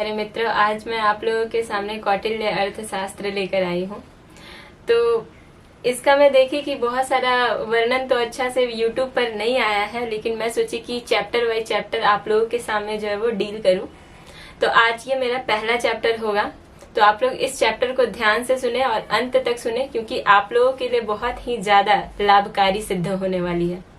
मेरे मित्रों, आज मैं आप लोगों के सामने कौटिल्य अर्थशास्त्र लेकर आई हूँ। तो इसका मैं देखी कि बहुत सारा वर्णन तो अच्छा से यूट्यूब पर नहीं आया है, लेकिन मैं सोची कि चैप्टर बाय चैप्टर आप लोगों के सामने जो है वो डील करूँ। तो आज ये मेरा पहला चैप्टर होगा, तो आप लोग इस चैप्टर को ध्यान से सुने और अंत तक सुने, क्योंकि आप लोगों के लिए बहुत ही ज्यादा लाभकारी सिद्ध होने वाली है।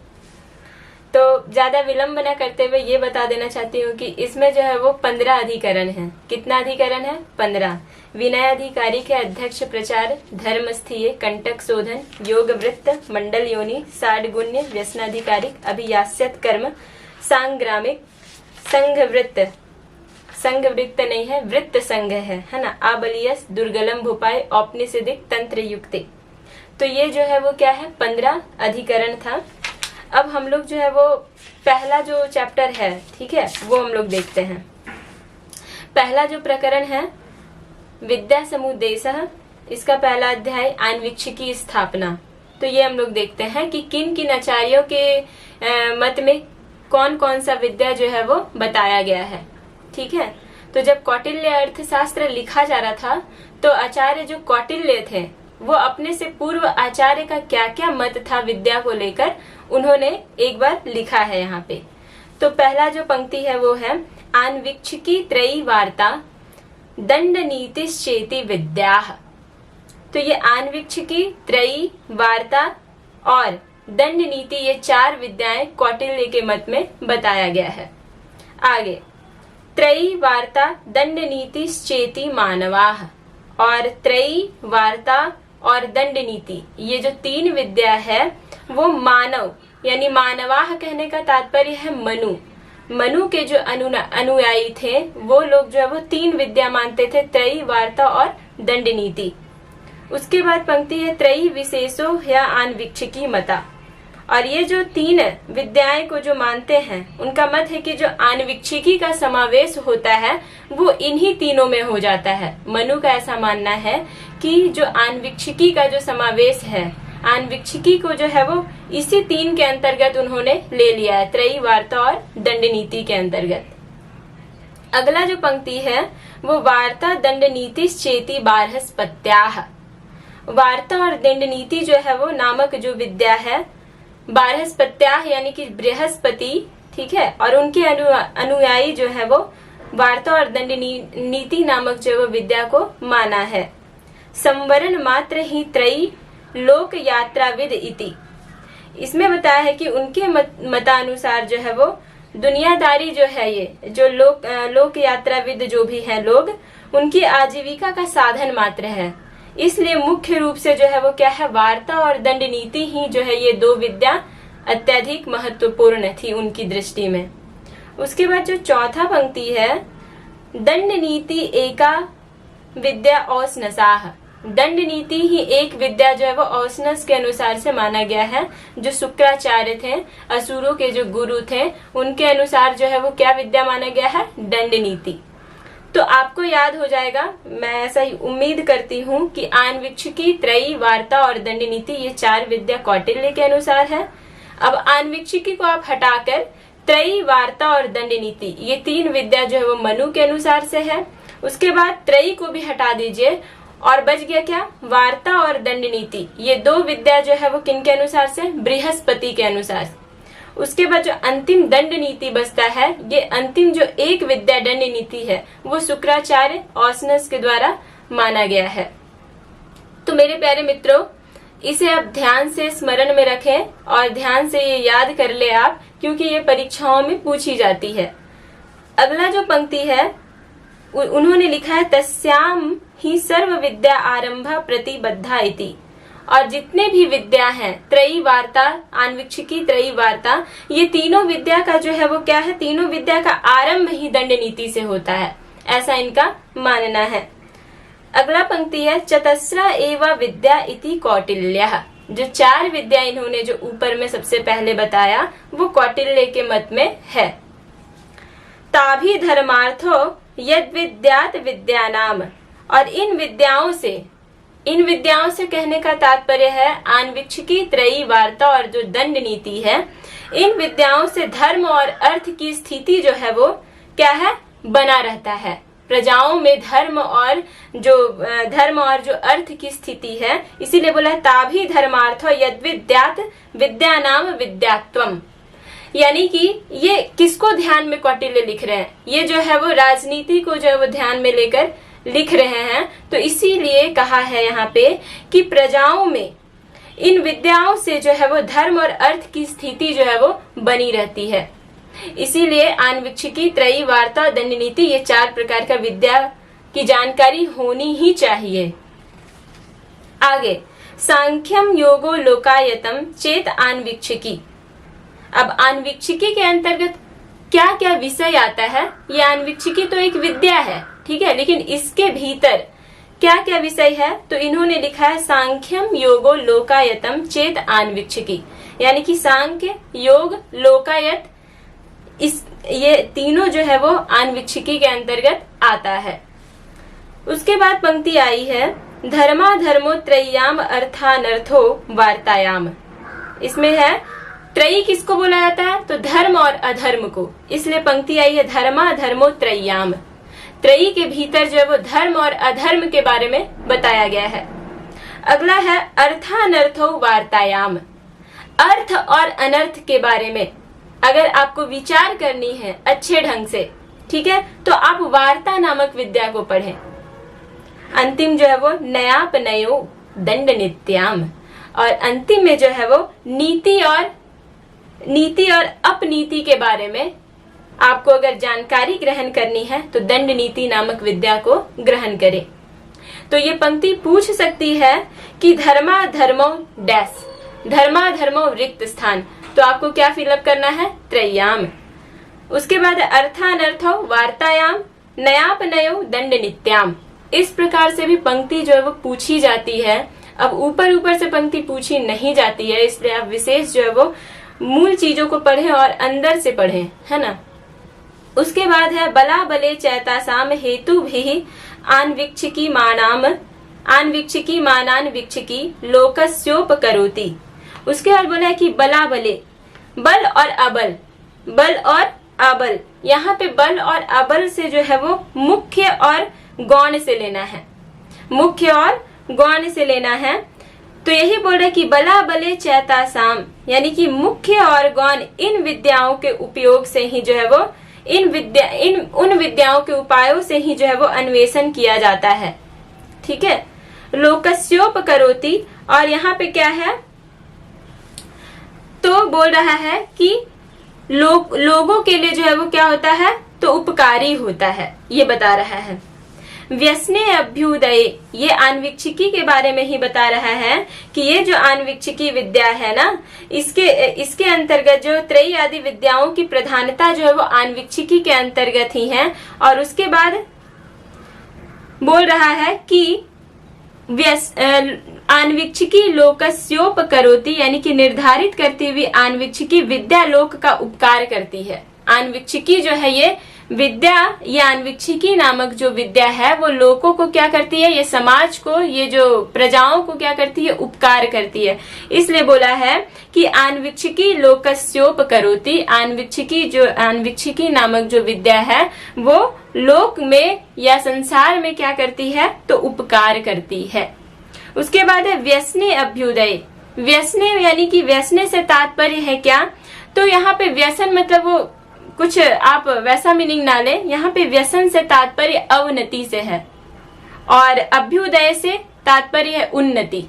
तो ज्यादा विलंब न करते हुए ये बता देना चाहती हूँ कि इसमें जो है वो 15 अधिकरण है। कितना अधिकरण है? 15। विनय अधिकारी के अध्यक्ष प्रचार, धर्म स्थीय, कंटक शोधन, योग वृत्त, मंडल योनि, साडगुण्य, व्यसनाधिकारिक, अभियास्यत कर्म, सांग्रामिक, संघ वृत्त नहीं है, वृत्त संघ है ना, आबलियस, दुर्गलम भूपाय, औपनिषदिक, तंत्र युक्ति। तो ये जो है वो क्या है, 15 अधिकरण था। अब हम लोग जो है वो पहला जो चैप्टर है, ठीक है, वो हम लोग देखते हैं। पहला जो प्रकरण है विद्या समुद्देशः, इसका पहला अध्याय आन्वीक्षिकी स्थापना। तो ये हम लोग देखते हैं कि किन किन आचार्यों के मत में कौन कौन सा विद्या जो है वो बताया गया है, ठीक है। तो जब कौटिल्य अर्थशास्त्र लिखा जा रहा था, तो आचार्य जो कौटिल्य थे वो अपने से पूर्व आचार्य का क्या क्या मत था विद्या को लेकर, उन्होंने एक बार लिखा है यहाँ पे। तो पहला जो पंक्ति है वो है आन्वीक्षिकी त्रयी वार्ता दंड नीतिश्चेति विद्या। तो ये आन्वीक्षिकी, त्रयी, वार्ता और दंड नीति, ये 4 विद्याएं कौटिल्य के मत में बताया गया है। आगे त्रयी वार्ता दंड नीतिश्चेति मानवाः, और त्रयी, वार्ता और दंड नीति, ये जो 3 विद्या है वो मानव यानी मानवाह कहने का तात्पर्य है मनु के जो अनुयायी थे वो लोग जो है वो 3 विद्या मानते थे, त्रयी, वार्ता और दंड नीति। उसके बाद पंक्ति है त्रयी विशेषो या आन्वीक्षिकी मता, और ये जो 3 विद्याएं को जो मानते हैं उनका मत है कि जो आन्वीक्षिकी का समावेश होता है वो इन्हीं तीनों में हो जाता है। मनु का ऐसा मानना है कि जो आन्वीक्षिकी का जो समावेश है, आन्वीक्षिकी को जो है वो इसी 3 के अंतर्गत उन्होंने ले लिया है, त्रयी, वार्ता और दंड नीति के अंतर्गत। अगला जो पंक्ति है वो वार्ता दंड नीतिश्चेति बारहस्पत्याः। वार्ता और दंड नीति जो है वो नामक जो विद्या है, बारहस्पत्याः यानी कि बृहस्पति, ठीक है, और उनके अनुयायी जो है वो वार्ता और दंड नीति नामक जो वो विद्या को माना है। संवरण मात्र ही त्रयी लोक यात्राविद इति। इसमें बताया है कि उनके मतानुसार जो है वो दुनियादारी जो है, ये जो लोक यात्राविद जो भी है लोग, उनकी आजीविका का साधन मात्र है। इसलिए मुख्य रूप से जो है वो क्या है, वार्ता और दंड नीति ही जो है, ये 2 विद्या अत्यधिक महत्वपूर्ण थी उनकी दृष्टि में। उसके बाद जो चौथा पंक्ति है दंड नीति एका विद्या औसनसाः। दंड नीति ही एक विद्या जो है वो औसनस के अनुसार से माना गया है। जो शुक्राचार्य थे, असुरों के जो गुरु थे, उनके अनुसार जो है वो क्या विद्या माना गया है, दंड नीति। तो आपको याद हो जाएगा, मैं ऐसा ही उम्मीद करती हूँ कि आन्वीक्षिकी, त्रयी, वार्ता और दंड नीति ये 4 विद्या कौटिल्य के अनुसार है। अब आन्वीक्षिकी को आप हटाकर त्रयी, वार्ता और दंड नीति, ये 3 विद्या जो है वो मनु के अनुसार से है। उसके बाद त्रयी को भी हटा दीजिए और बच गया क्या, वार्ता और दंड नीति। ये 2 विद्या जो है वो किनके अनुसार से, बृहस्पति के अनुसार। उसके बाद जो अंतिम दंड नीति बचता है, ये अंतिम जो एक विद्या दंड नीति है वो शुक्राचार्य औसनस के द्वारा माना गया है। तो मेरे प्यारे मित्रों, इसे आप ध्यान से स्मरण में रखें और ध्यान से ये याद कर ले आप, क्योंकि ये परीक्षाओं में पूछी जाती है। अगला जो पंक्ति है उन्होंने लिखा है तस्याम ही सर्व विद्या आरंभ प्रतिबद्धा इति। और जितने भी विद्या हैं, त्रयी, वार्ता, आन्वीक्षिकी, त्रयी, वार्ता, ये तीनों विद्या का जो है वो क्या है, तीनों विद्या का आरंभ ही दंड नीति से होता है, ऐसा इनका मानना है। अगला पंक्ति है चतस्रा एव विद्या इति कौटिल्यः। जो 4 विद्या इन्होंने जो ऊपर में सबसे पहले बताया वो कौटिल्य के मत में है। ताभि धर्मार्थो यद विद्यात विद्यानाम। और इन विद्याओं से कहने का तात्पर्य है आन्वीक्षिकी, त्रयी, वार्ता और जो दंड नीति है, इन विद्याओं से धर्म और अर्थ की स्थिति जो है वो क्या है, बना रहता है। प्रजाओं में धर्म और जो अर्थ की स्थिति है, इसीलिए बोला है ताभी धर्मार्थो यद्विद्यात् विद्यानाम विद्यात्वम। यानी कि ये किसको ध्यान में कौटिल्य लिख रहे हैं, ये जो है वो राजनीति को जो है वो ध्यान में लेकर लिख रहे हैं। तो इसीलिए कहा है यहाँ पे कि प्रजाओं में इन विद्याओं से जो है वो धर्म और अर्थ की स्थिति जो है वो बनी रहती है। इसीलिए आन्वीक्षिकी, त्रयी, वार्ता और दंड नीति, ये 4 प्रकार का विद्या की जानकारी होनी ही चाहिए। आगे, सांख्यम योगो लोकायतम चेत आन्वीक्षिकी। अब आन्वीक्षिकी के अंतर्गत क्या क्या विषय आता है, ये आन्वीक्षिकी तो एक विद्या है, ठीक है, लेकिन इसके भीतर क्या क्या विषय है, तो इन्होंने लिखा है सांख्यम योगो लोकायतम चेत आन्वीक्षिकी। यानी कि सांख्य, योग, लोकायत, ये तीनों जो है वो आन्वीक्षिकी के अंतर्गत आता है। उसके बाद पंक्ति आई है धर्मा धर्मो त्रय्याम अर्थानर्थो वार्तायाम। इसमें है त्रयी किसको बोला जाता है, तो धर्म और अधर्म को, इसलिए पंक्ति आई है धर्मा धर्मो त्रय्याम। त्रयी के भीतर जो है वो धर्म और अधर्म के बारे में बताया गया है। अगला है अर्थानर्थो वार्तायाम। अर्थ और अनर्थ के बारे में अगर आपको विचार करनी है अच्छे ढंग से, ठीक है, तो आप वार्ता नामक विद्या को पढ़ें। अंतिम जो है वो नयापनयो दंड नित्याम, और अंतिम में जो है वो नीति और अपनीति के बारे में आपको अगर जानकारी ग्रहण करनी है तो दंड नीति नामक विद्या को ग्रहण करें। तो ये पंक्ति पूछ सकती है कि धर्मा धर्मो डैश, धर्मा धर्मो रिक्त स्थान, तो आपको क्या फिलअप करना है, त्रय्याम। उसके बाद अर्थानर्थो वार्तायाम नयापनयो दंड नित्याम। इस प्रकार से भी पंक्ति जो है वो पूछी जाती है। अब ऊपर से पंक्ति पूछी नहीं जाती है, इसलिए आप विशेष जो है वो मूल चीजों को पढ़ें और अंदर से पढ़ें, है ना। उसके बाद है बला बले चैतासाम हेतु भी आन्वीक्षिकी मानान वीक्षिकी लोकस्योपकरोति। उसके बाद बोला है कि बला बले, बल और अबल, बल और अबल, यहाँ पे बल और अबल से जो है वो मुख्य और गौण से लेना है, मुख्य और गौण से लेना है। तो यही बोल रहे कि बला बले चैतासाम, यानी कि मुख्य और गौण इन विद्याओं के उपयोग से ही जो है वो उन विद्याओं के उपायों से ही जो है वो अन्वेषण किया जाता है, ठीक है। लोकस्योपकरोति, और यहाँ पे क्या है, तो बोल रहा है कि लोगों के लिए जो है वो क्या होता है, तो उपकारी होता है, ये बता रहा है। व्यसने अभ्युदय, ये आन्वीक्षिकी के बारे में ही बता रहा है कि ये जो आन्वीक्षिकी विद्या है ना, इसके अंतर्गत जो त्रयी आदि विद्याओं की प्रधानता जो है वो आन्वीक्षिकी के अंतर्गत ही है। और उसके बाद बोल रहा है कि आन्वीक्षिकी लोकस्योपकरोति, यानी कि निर्धारित करती हुई आन्वीक्षिकी विद्या लोक का उपकार करती है। आन्वीक्षिकी जो है ये विद्या, ये आन्वीक्षिकी नामक जो विद्या है वो लोगों को क्या करती है, ये समाज को, ये जो प्रजाओं को क्या करती है, उपकार करती है। इसलिए बोला है कि आन्वीक्षिकी लोकस्योपकरोति, आन्वीक्षिकी नामक जो विद्या है वो लोक में या संसार में क्या करती है, तो उपकार करती है। उसके बाद है व्यसने अभ्युदय। व्यसने यानी कि व्यसने से तात्पर्य है क्या, तो यहाँ पे व्यसन मतलब वो कुछ आप वैसा मीनिंग ना लें, यहाँ पे व्यसन से तात्पर्य अवनति से है और अभ्युदय से तात्पर्य है उन्नति,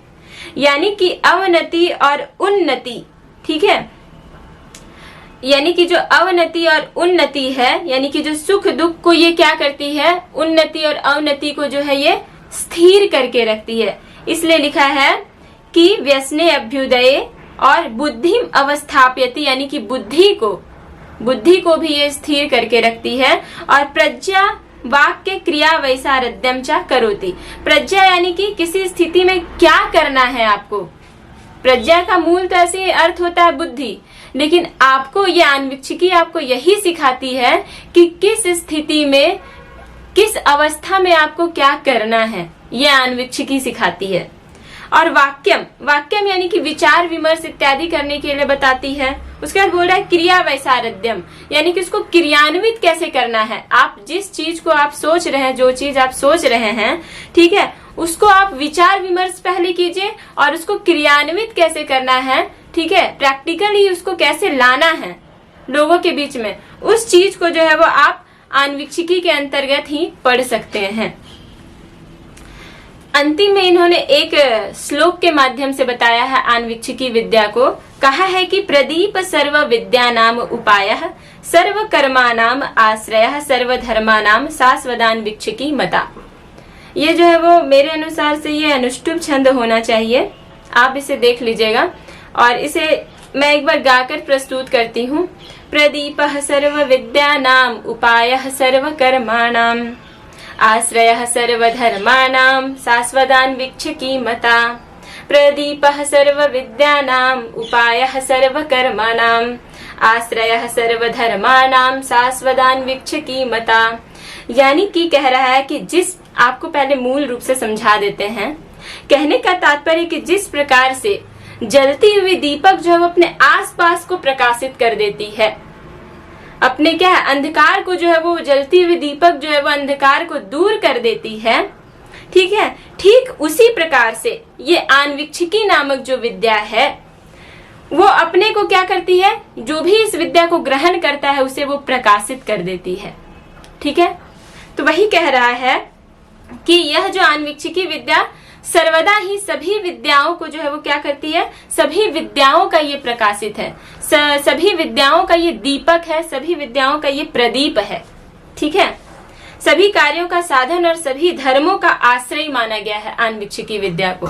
यानी कि अवनति और उन्नति, ठीक है। यानी कि जो अवनति और उन्नति है, यानी कि जो सुख दुख को ये क्या करती है, उन्नति और अवनति को जो है ये स्थिर करके रखती है। इसलिए लिखा है कि व्यसने अभ्युदय और बुद्धि अवस्थाप्यति, यानी कि बुद्धि को भी ये स्थिर करके रखती है। और प्रज्ञा वाक्य क्रिया वैसारध्यम च करोति। प्रज्ञा यानी कि किसी स्थिति में क्या करना है आपको। प्रज्ञा का मूल तो ऐसे अर्थ होता है बुद्धि, लेकिन आपको ये आन्वीक्षिकी आपको यही सिखाती है कि किस स्थिति में, किस अवस्था में आपको क्या करना है, ये आन्वीक्षिकी सिखाती है। और वाक्यम, वाक्यम यानी कि विचार विमर्श इत्यादि करने के लिए बताती है। उसके बाद बोल रहा है क्रिया वैसारध्यम, यानी कि उसको क्रियान्वित कैसे करना है। आप जिस चीज को आप सोच रहे हैं, जो चीज आप सोच रहे हैं, ठीक है, उसको आप विचार विमर्श पहले कीजिए और उसको क्रियान्वित कैसे करना है, ठीक है, प्रैक्टिकली उसको कैसे लाना है लोगों के बीच में, उस चीज को जो है वो आप आन्वीक्षिकी के अंतर्गत ही पढ़ सकते हैं। अंतिम में इन्होंने एक श्लोक के माध्यम से बताया है आन्वीक्षिकी विद्या को। कहा है कि प्रदीप सर्व विद्यानाम उपायः सर्व कर्मानाम आश्रयः सर्व धर्मानाम शाश्वतान्वीक्षिकी मता। ये जो है वो मेरे अनुसार से ये अनुष्टुप छंद होना चाहिए, आप इसे देख लीजिएगा और इसे मैं एक बार गाकर प्रस्तुत करती हूँ। प्रदीपः सर्व विद्यानाम उपायः सर्व कर्माणाम आश्रयः सर्वधर्माणां शाश्वतान्वीक्षिकी मता। प्रदीपः सर्वविद्यानां उपायः सर्वकर्माणां आश्रयः सर्वधर्माणां शाश्वतान्वीक्षिकी मता। यानी कि कह रहा है कि जिस, आपको पहले मूल रूप से समझा देते हैं। कहने का तात्पर्य कि जिस प्रकार से जलती हुई दीपक जो है वो अपने आसपास को प्रकाशित कर देती है, अपने क्या है अंधकार को जो है वो जलती हुई दीपक जो है वो अंधकार को दूर कर देती है, ठीक है, ठीक उसी प्रकार से ये आन्वीक्षिकी नामक जो विद्या है वो अपने को क्या करती है, जो भी इस विद्या को ग्रहण करता है उसे वो प्रकाशित कर देती है। ठीक है, तो वही कह रहा है कि यह जो आन्वीक्षिकी विद्या सर्वदा ही सभी विद्याओं को जो है वो क्या करती है, सभी विद्याओं का ये प्रकाशित है, सभी विद्याओं का ये दीपक है, सभी विद्याओं का ये प्रदीप है। ठीक है, सभी कार्यों का साधन और सभी धर्मों का आश्रय माना गया है आन्वीक्षिकी विद्या को।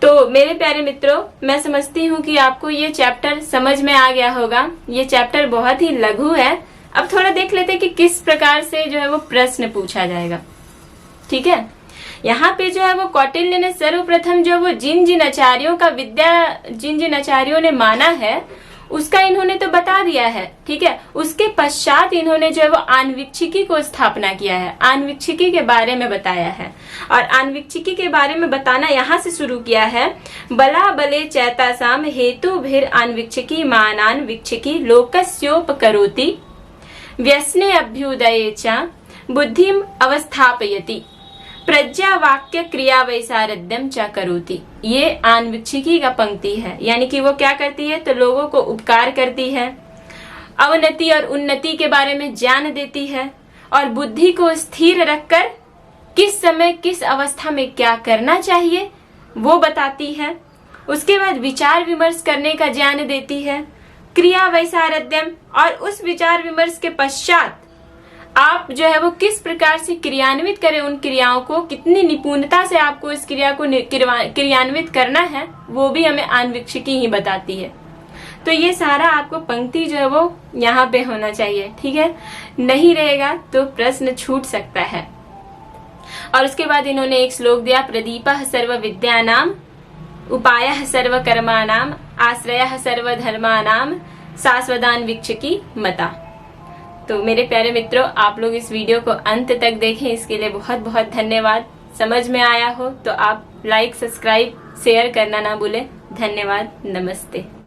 तो मेरे प्यारे मित्रों, मैं समझती हूँ कि आपको ये चैप्टर समझ में आ गया होगा। ये चैप्टर बहुत ही लघु है। अब थोड़ा देख लेते हैं कि किस प्रकार से जो है वो प्रश्न पूछा जाएगा। ठीक है, यहाँ पे जो है वो कौटिल्य ने सर्वप्रथम जो वो जिन जिन आचार्यों का विद्या, जिन जिन आचार्यों ने माना है उसका इन्होंने तो बता दिया है। ठीक है, उसके पश्चात इन्होंने जो है वो आन्वीक्षिकी को स्थापना किया है, आन्वीक्षिकी के बारे में बताया है। और आन्वीक्षिकी के बारे में बताना यहाँ से शुरू किया है। बला बले चैतासाम हेतु भीर आन्वीक्षिकी मानान वीक्षिकी लोकस्योपकरोति व्यसने अभ्युदये च बुद्धिम अवस्थापयति प्रज्ञा वाक्य क्रिया वैसारध्यम च करोति। ये आन्वीक्षिकी का पंक्ति है, यानी कि वो क्या करती है, तो लोगों को उपकार करती है, अवनति और उन्नति के बारे में ज्ञान देती है और बुद्धि को स्थिर रखकर किस समय किस अवस्था में क्या करना चाहिए वो बताती है। उसके बाद विचार विमर्श करने का ज्ञान देती है, क्रिया वैसारध्यम, और उस विचार विमर्श के पश्चात आप जो है वो किस प्रकार से क्रियान्वित करें उन क्रियाओं को, कितनी निपुणता से आपको इस क्रिया को क्रियान्वित करना है, वो भी हमें आन्वीक्षिकी ही बताती है। तो ये सारा आपको पंक्ति जो है वो यहाँ पे होना चाहिए। ठीक है, नहीं रहेगा तो प्रश्न छूट सकता है। और उसके बाद इन्होंने एक श्लोक दिया, प्रदीपः सर्व विद्यानाम उपायः सर्व कर्माणाम आश्रयः सर्व धर्माणाम शाश्वतान्वीक्षिकी मता। तो मेरे प्यारे मित्रों, आप लोग इस वीडियो को अंत तक देखें, इसके लिए बहुत बहुत धन्यवाद। समझ में आया हो तो आप लाइक, सब्सक्राइब, शेयर करना ना भूलें। धन्यवाद, नमस्ते।